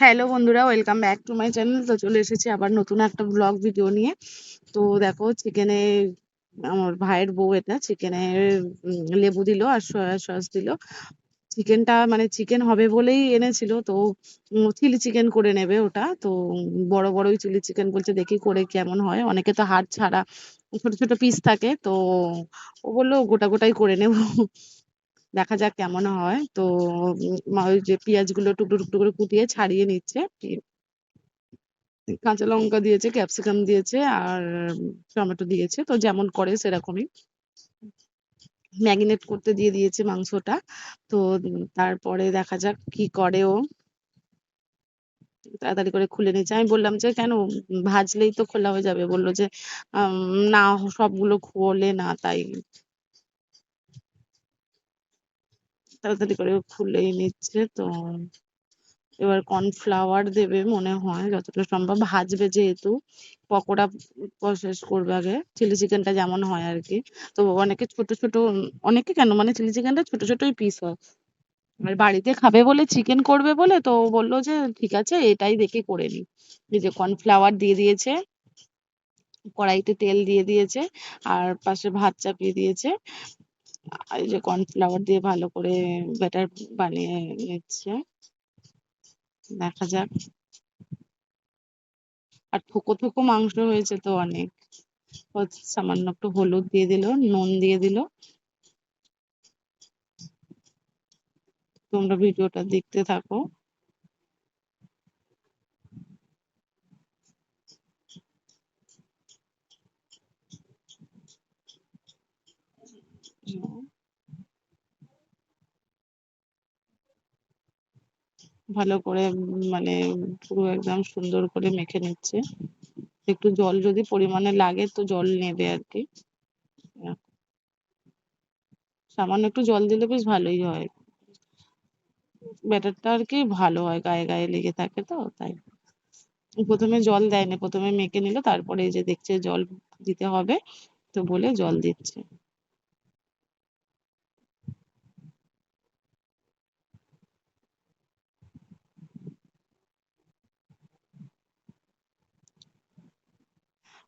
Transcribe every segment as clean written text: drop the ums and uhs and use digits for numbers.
Hello বন্ধুরা, welcome back to my channel. তো চলে এসেছি আবার নতুন একটা ব্লগ ভিডিও নিয়ে। তো দেখো, চিকেনে আমার ভাইয়ের বউ এটা চিকেনে লেবু দিল আর সয়া সস দিল। চিকেনটা মানে চিকেন হবে বলেই এনেছিল। তো চিলি চিকেন করে নেবে ওটা। তো বড় বড়ই চিলি চিকেন বলছে, দেখি করে কেমন হয়। অনেকে তো হাড় ছাড়া ছোট ছোট পিস থাকে, তো ও বললো গোটা গোটাই করে নেব। দেখা যাক কেমন হয়। তো ওই যে পেঁয়াজগুলো টুকরো টুকরো করে কুটিয়ে ছাড়িয়ে নিচ্ছে। কাঁচা লঙ্কা দিয়েছে, ক্যাপসিকাম দিয়েছে আর টমেটো দিয়েছে। তো যেমন করে সেরকমই ম্যারিনেট করতে দিয়ে দিয়েছে মাংসটা। তো তারপরে দেখা যাক কি করে ও। তাড়াতাড়ি করে খুলে নিচ্ছে। আমি বললাম যে কেন, ভাজলেই তো খোলা হয়ে যাবে। বললো যে আম, না, সবগুলো খোলে না, তাই তাড়াতাড়ি করে খুলেই নিচ্ছে। তো এবার কর্নফ্লাওয়ার দেবে মনে হয়, যতটা সম্ভব ভাজবে, যেহেতু পকোড়া প্রসেস করবে আগে, চিলি চিকেনটা যেমন হয় আর কি। তো অনেকে ছোট ছোট, অনেকে কেন, মানে চিলি চিকেনটা ছোট ছোটই পিস হয়। আর বাড়িতে খাবে বলে, চিকেন করবে বলে, তো ও বললো যে ঠিক আছে এটাই দেখে করে নি। এই যে কর্নফ্লাওয়ার দিয়ে দিয়েছে, কড়াইতে তেল দিয়ে দিয়েছে, আর পাশে ভাত চাপিয়ে দিয়েছে। আর এই যে কর্নফ্লাওয়ার দিয়ে ভালো করে ব্যাটার বানিয়ে নিচ্ছে। দেখা যাক। আর থোকো থোকো মাংস হয়েছে তো অনেক। সামান্য একটু হলুদ দিয়ে দিল, নুন দিয়ে দিল। তোমরা ভিডিওটা দেখতে থাকো। ভালো করে মানে পুরো একদম সুন্দর করে মেখে নিচ্ছে। একটু জল যদি পরিমাণে লাগে তো জল নেবে আর কি। সামান্য একটু জল দিলে বেশ ভালোই হয়। ব্যাটারটা আর কি ভালো হয়, গায়ে গায়ে লেগে থাকে তো তাই। প্রথমে জল দেয়নি, প্রথমে মেখে নিল, তারপরে এই যে দেখছে জল দিতে হবে, তো বলে জল দিচ্ছে।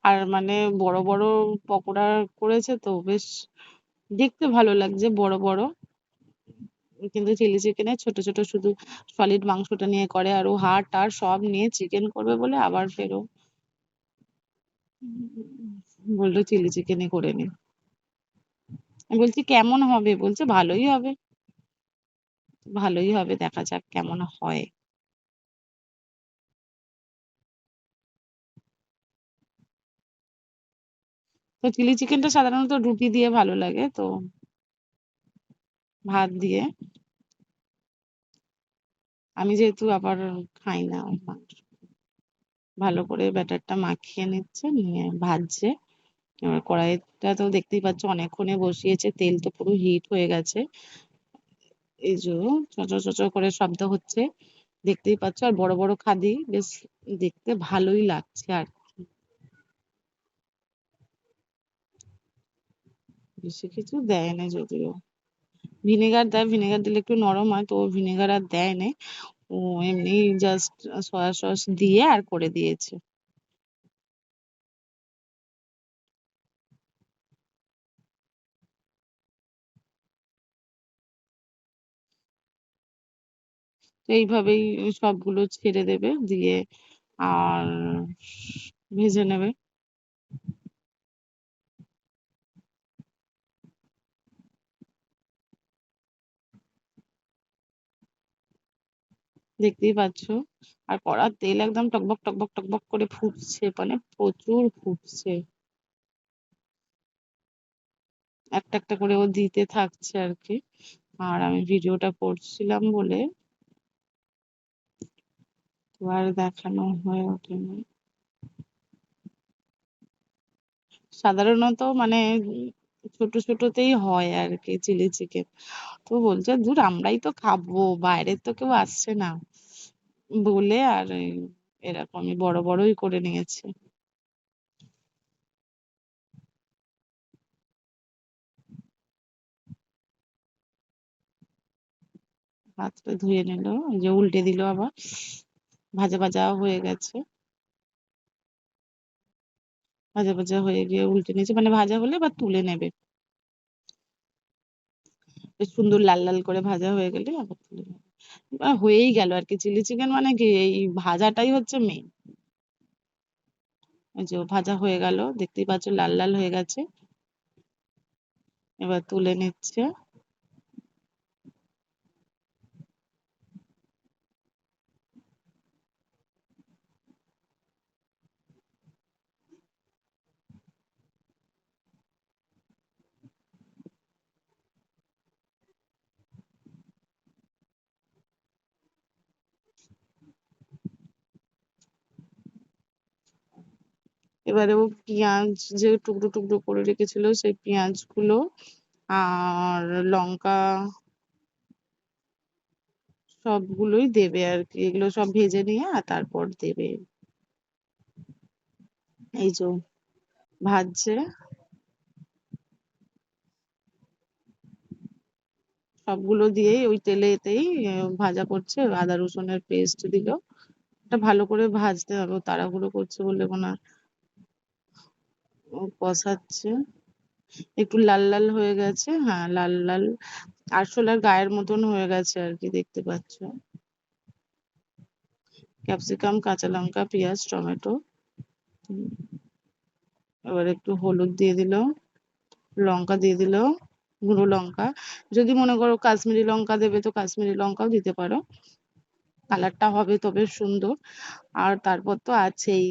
আর মানে বড় বড় পকোড়া করেছে তো বেশ দেখতে ভালো লাগছে, বড় বড়। কিন্তু চিলি চিকেনে ছোট ছোট শুধু সলিড মাংসটা নিয়ে করে, আর ও হাড় টাড় সব নিয়ে চিকেন করবে বলে আবার ফেরো বললো চিলি চিকেনই করে নি। আমি বলছি কেমন হবে, বলছে ভালোই হবে। ভালোই হবে, দেখা যাক কেমন হয়। তো চিলি চিকেনটা সাধারণত রুটি দিয়ে ভালো লাগে, তো ভাত দিয়ে। আমি যেহেতু আবার খাই না মাংস। ভালো করে ব্যাটারটা মাখিয়ে নিচ্ছে, নিয়ে ভাজছে। এবার কড়াইটা তো দেখতেই পাচ্ছ অনেকক্ষণে বসিয়েছে, তেল তো পুরো হিট হয়ে গেছে। এই যে চচর চচর করে শব্দ হচ্ছে, দেখতেই পাচ্ছ। আর বড় বড় খাদি, বেশ দেখতে ভালোই লাগছে। আর বেশি কিছু দেয় না যদিও, ভিনেগার দেয়, ভিনেগার দিলে একটু নরম হয়, তো ও ভিনেগার আর দেয় না। ও এমনি জাস্ট সয়া সস দিয়ে আর করে দিয়েছে। তো এইভাবেই সবগুলো ছেড়ে দেবে, দিয়ে আর ভেজে নেবে। দেখতেই পাচ্ছ। আর কড়ার তেল একদম টকবক টকবক টকবক করে ফুটছে, মানে প্রচুর ফুটছে। একটা একটা করে ও দিতে থাকছে আর কি। আর আমি ভিডিওটা করছিলাম বলে তো আর দেখানো হয়ে ওঠেনি। সাধারণত মানে ছোট ছোটতেই হয় আর কি চিলি চিকেন। তো বলছে ধুর, আমরাই তো খাবো, বাইরের তো কেউ আসছে না বলে, আর এরকমই বড় বড়ই করে নিয়েছে। হাতটা ধুয়ে নিল, যে উল্টে দিল আবার। ভাজা ভাজা হয়ে গেছে, ভাজা ভাজা হয়ে গিয়ে উল্টে নিয়েছে, মানে ভাজা হলে এবার তুলে নেবে, বেশ সুন্দর লাল লাল করে ভাজা হয়ে গেলে আবার তুলে নেবে। হয়েই গেল আর কি, চিলি চিকেন মানে কি এই ভাজাটাই হচ্ছে মেন। এই যে ভাজা হয়ে গেল, দেখতেই পাচ্ছ লাল লাল হয়ে গেছে, এবার তুলে নিচ্ছে। এবারে ও পেঁয়াজ যে টুকরো টুকরো করে রেখেছিল সেই পেঁয়াজ গুলো আর লঙ্কা সবগুলোই দেবে আর কি, এগুলো সব ভেজে নিয়ে আর তারপর দেবে। এই যে ভাজছে, সবগুলো দিয়েই ওই তেলেতেই ভাজা করছে, আদা রসুনের পেস্ট দিল, এটা ভালো করে ভাজতে হবে, ও তাড়াহুড়ো করছে বলে মনে হয় ও কষাচ্ছে। একটু লাল লাল হয়ে গেছে, হ্যাঁ লাল লাল আরশোলার গায়ের মতন হয়ে গেছে আর কি, দেখতে পাচ্ছ। ক্যাপসিকাম, কাঁচা লঙ্কা, পেঁয়াজ, টমেটো, এবার একটু হলুদ দিয়ে দিল, লঙ্কা দিয়ে দিল, গুঁড়ো লঙ্কা, যদি মনে করো কাশ্মীরি লঙ্কা দেবে তো কাশ্মীরি লঙ্কাও দিতে পারো, কালারটা হবে তবে সুন্দর। আর তারপর তো আছেই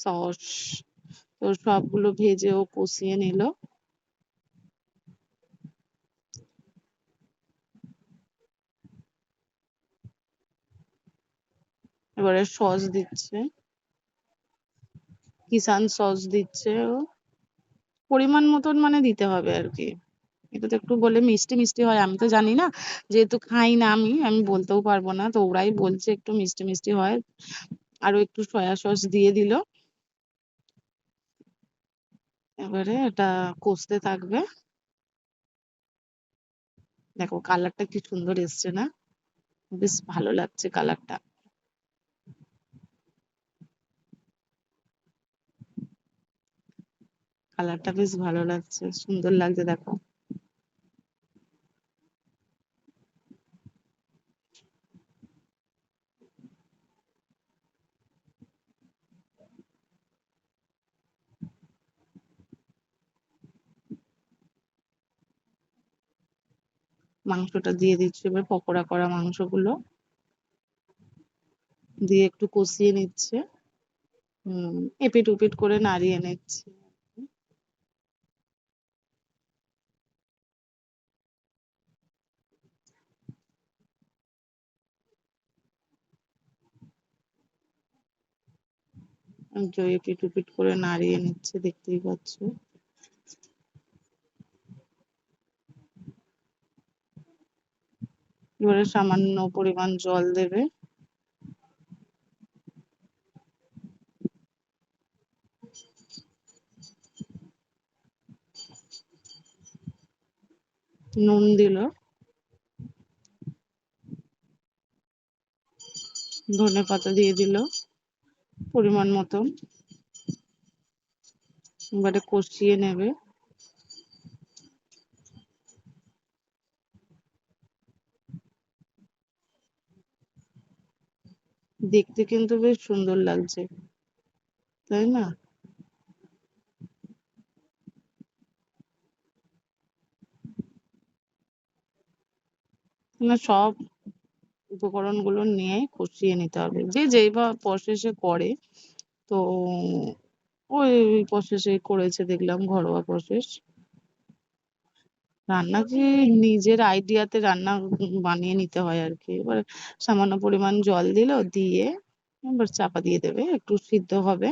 সস, তো সবগুলো ভেজে ও কষিয়ে নিল। এবারে সস দিচ্ছে, কিষান সস দিচ্ছে ও, পরিমাণ মতন মানে দিতে হবে আর কি। এটা তো একটু বলে মিষ্টি মিষ্টি হয়, আমি তো জানি না, যেহেতু খাই না আমি আমি বলতেও পারবো না, তো ওরাই বলছে একটু মিষ্টি মিষ্টি হয়। আরো একটু সয়া সস দিয়ে দিল, এবারে এটা কষতে থাকবে। দেখো কালারটা কি সুন্দর এসছে না, বেশ ভালো লাগছে কালারটা, কালারটা বেশ ভালো লাগছে, সুন্দর লাগছে দেখো। মাংসটা দিয়ে দিচ্ছি, এবার পকোড়া করা মাংসগুলো দিয়ে একটু কষিয়ে নিচ্ছে, এপিট ওপিট করে নাড়িয়ে নিচ্ছে। যে এপিট ওপিট করে নাড়িয়ে নিচ্ছে, দেখতেই পাচ্ছ। এবারে সামান্য পরিমাণ জল দেবে, নুন দিল, ধনে পাতা দিয়ে দিল পরিমাণ মতো, এবারে কষিয়ে নেবে। দেখতে কিন্তু বেশ সুন্দর লাগছে, তাই না? না, সব উপকরণ গুলো নিয়ে কষিয়ে নিতে হবে, যে যেই বা প্রসেসে করে, তো ওই প্রসেসে করেছে দেখলাম, ঘরোয়া প্রসেস। রান্না কি নিজের আইডিয়াতে রান্না বানিয়ে নিতে হয় আর কি। এবার সামান্য পরিমাণ জল দিল, দিয়ে এবার চাপা দিয়ে দেবে, একটু সিদ্ধ হবে।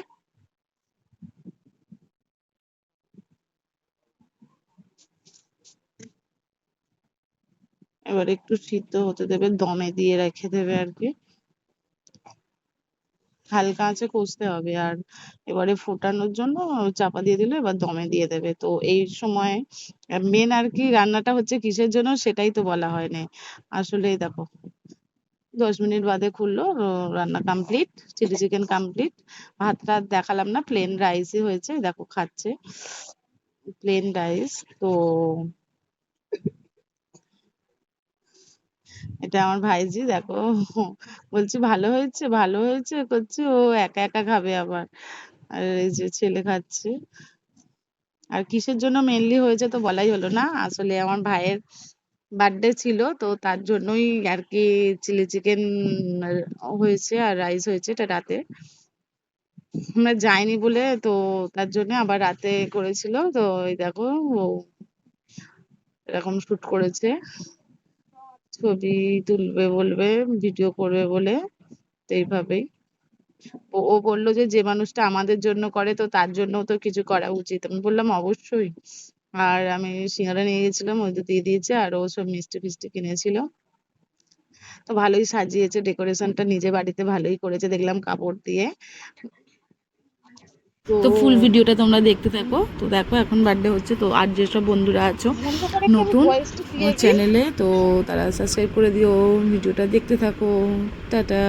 এবার একটু সিদ্ধ হতে দেবে, দমে দিয়ে রেখে দেবে আর কি, হালকা আঁচে কষতে হবে। আর এবারে ফোটানোর জন্য চাপা দিয়ে দিলে এবার দমে দিয়ে দেবে। তো এই সময় মেন আর কি রান্নাটা হচ্ছে কিসের জন্য সেটাই তো বলা হয়নি। আসলেই দেখো 10 মিনিট বাদে খুললো, রান্না কমপ্লিট, চিলি চিকেন কমপ্লিট। ভাত টাত দেখালাম না, প্লেন রাইসই হয়েছে, দেখো খাচ্ছে প্লেন রাইস। তো এটা আমার ভাইজি, দেখো বলছি ভালো হয়েছে ভালো হয়েছে করছে, ও একা একা খাবে আবার। আর এই যে ছেলে খাচ্ছে। আর কিসের জন্য মেনলি হয়েছে তো বলাই হলো না, আসলে আমার ভাইয়ের বার্থডে ছিল, তো তার জন্যই আর কি চিলি চিকেন হয়েছে আর রাইস হয়েছে, এটা রাতে আমরা যাইনি বলে, তো তার জন্য আবার রাতে করেছিল। তো এই দেখো ও এরকম শুট করেছে, ছবি তুলবে বলবে, ভিডিও করবে বলে, তো এইভাবেই ও বললো যে যে মানুষটা আমাদের জন্য করে তো তার জন্য তো কিছু করা উচিত। আমি বললাম অবশ্যই। আর আমি সিঙ্গারা নিয়ে গেছিলাম, ওই তো দিয়ে দিয়েছে, আর ও সব মিষ্টি ফিষ্টি কিনেছিল। তো ভালোই সাজিয়েছে, ডেকোরেশনটা নিজে বাড়িতে ভালোই করেছে দেখলাম কাপড় দিয়ে। তো তো ফুল ভিডিওটা তোমরা দেখতে থাকো। তো দেখো এখন বার্থডে হচ্ছে, তো আর যেসব বন্ধুরা আছো নতুন আমার চ্যানেলে, তো তারা সাবস্ক্রাইব করে দিও, ভিডিওটা দেখতে থাকো। টাটা।